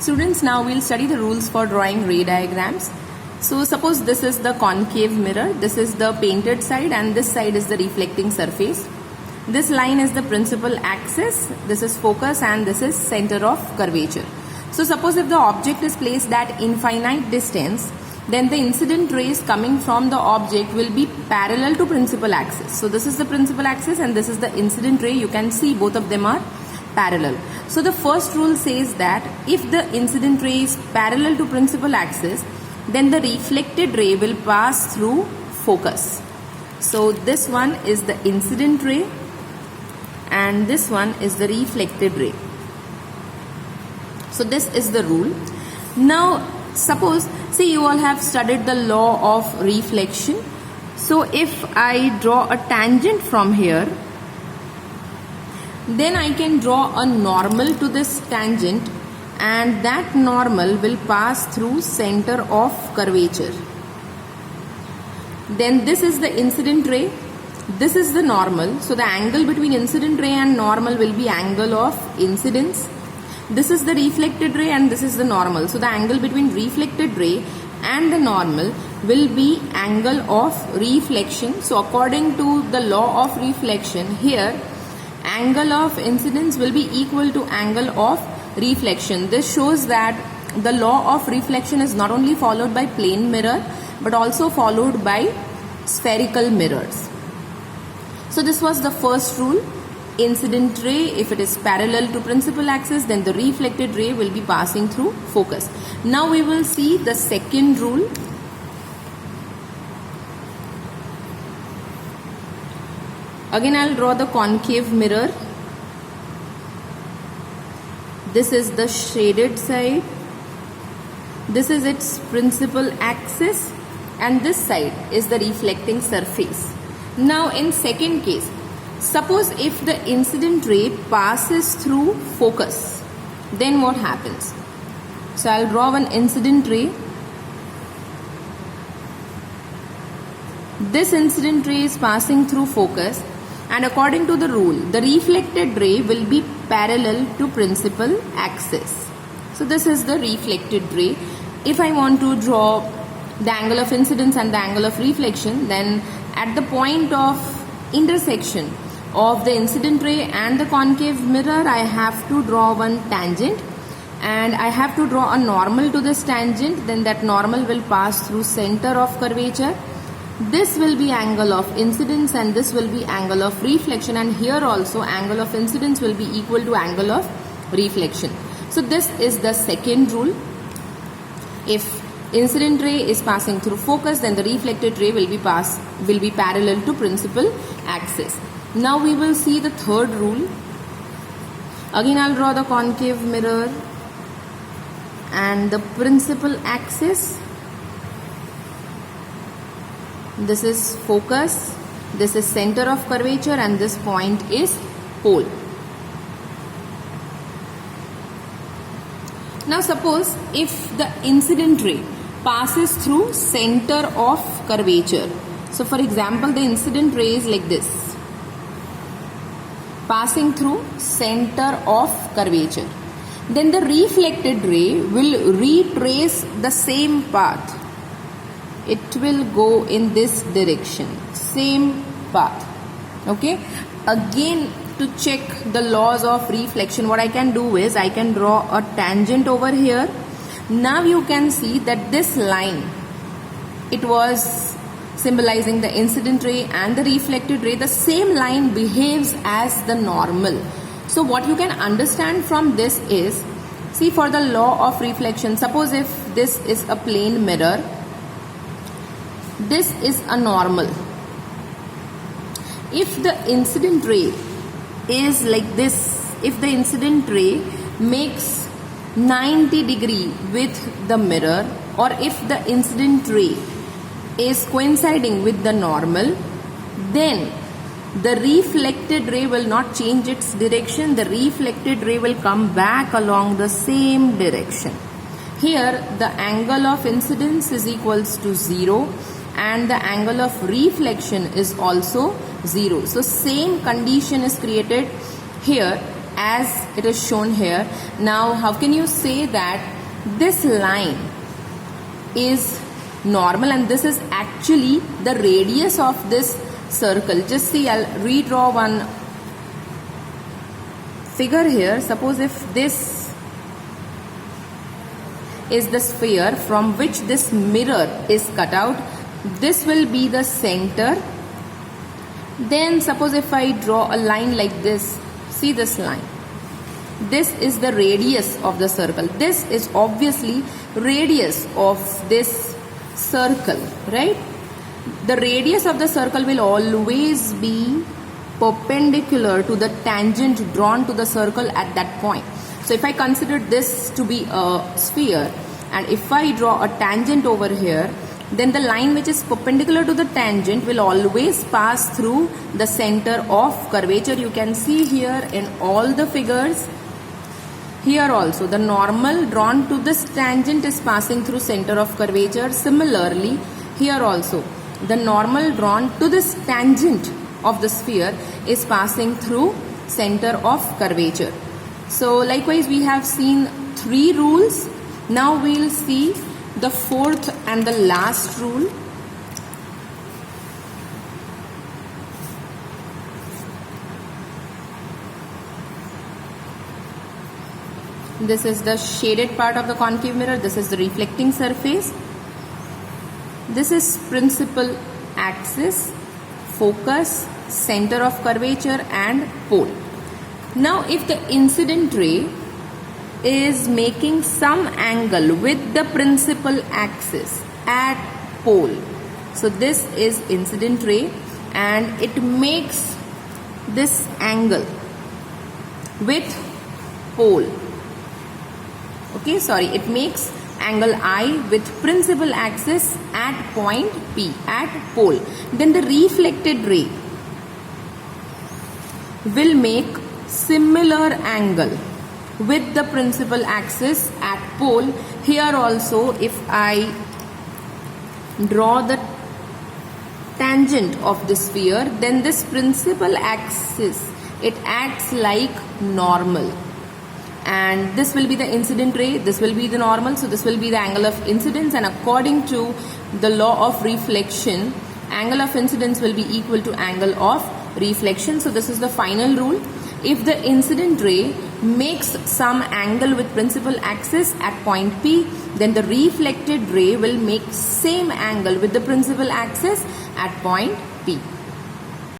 Students, now we'll study the rules for drawing ray diagrams. So suppose this is the concave mirror, this is the painted side, and this side is the reflecting surface. This line is the principal axis, this is focus, and this is center of curvature. So suppose if the object is placed at infinite distance, then the incident rays coming from the object will be parallel to principal axis. So this is the principal axis and this is the incident ray. You can see both of them are parallel. So the first rule says that if the incident ray is parallel to principal axis, then the reflected ray will pass through focus. So this one is the incident ray and this one is the reflected ray. So this is the rule. Now suppose, see, you all have studied the law of reflection. So if I draw a tangent from here, then I can draw a normal to this tangent and that normal will pass through center of curvature. Then this is the incident ray, this is the normal. So the angle between incident ray and normal will be angle of incidence. This is the reflected ray and this is the normal. So the angle between reflected ray and the normal will be angle of reflection. So according to the law of reflection, here angle of incidence will be equal to angle of reflection. This shows that the law of reflection is not only followed by plane mirror but also followed by spherical mirrors. So this was the first rule. Incident ray, if it is parallel to principal axis, then the reflected ray will be passing through focus. Now we will see the second rule. Again, I'll draw the concave mirror. This is the shaded side. This is its principal axis and this side is the reflecting surface. Now in second case, suppose if the incident ray passes through focus, then what happens? So I'll draw one incident ray. This incident ray is passing through focus, and according to the rule, the reflected ray will be parallel to principal axis. So this is the reflected ray. If I want to draw the angle of incidence and the angle of reflection, then at the point of intersection of the incident ray and the concave mirror, I have to draw one tangent and I have to draw a normal to this tangent. Then that normal will pass through center of curvature. This will be angle of incidence and this will be angle of reflection, and here also angle of incidence will be equal to angle of reflection. So this is the second rule. If incident ray is passing through focus, then the reflected ray will be parallel to principal axis. Now we will see the third rule. Again, I'll draw the concave mirror and the principal axis. This is focus, this is center of curvature, and this point is pole. Now suppose if the incident ray passes through center of curvature. So for example, the incident ray is like this, passing through center of curvature. Then the reflected ray will retrace the same path. It will go in this direction, same path. Okay. Again, to check the laws of reflection, what I can do is I can draw a tangent over here. Now you can see that this line, it was symbolizing the incident ray and the reflected ray. The same line behaves as the normal. So what you can understand from this is, see, for the law of reflection, suppose if this is a plane mirror, this is a normal. If the incident ray is like this, if the incident ray makes 90 degree with the mirror, or if the incident ray is coinciding with the normal, then the reflected ray will not change its direction. The reflected ray will come back along the same direction. Here the angle of incidence is equals to 0 and the angle of reflection is also 0. So same condition is created here as it is shown here. Now how can you say that this line is normal and this is actually the radius of this circle? Just see, I'll redraw one figure here. Suppose if this is the sphere from which this mirror is cut out, this will be the center. Then suppose if I draw a line like this, see this line, this is the radius of the circle. This is obviously radius of this circle, right? The radius of the circle will always be perpendicular to the tangent drawn to the circle at that point. So if I consider this to be a sphere and if I draw a tangent over here, then the line which is perpendicular to the tangent will always pass through the center of curvature. You can see here in all the figures, here also the normal drawn to this tangent is passing through center of curvature. Similarly, here also the normal drawn to this tangent of the sphere is passing through center of curvature. So likewise we have seen 3 rules. Now we will see the 4th and the last rule. This is the shaded part of the concave mirror. This is the reflecting surface. This is principal axis, focus, center of curvature and pole. Now if the incident ray is making some angle with the principal axis at pole, so this is incident ray and it makes this angle with pole. Okay, sorry, it makes angle I with principal axis at point P, at pole. Then the reflected ray will make similar angle with the principal axis at pole. Here also if I draw the tangent of the sphere, then this principal axis, it acts like normal. And this will be the incident ray, this will be the normal, so this will be the angle of incidence, and according to the law of reflection, angle of incidence will be equal to angle of reflection. So this is the final rule. If the incident ray makes some angle with principal axis at point P, then the reflected ray will make same angle with the principal axis at point P.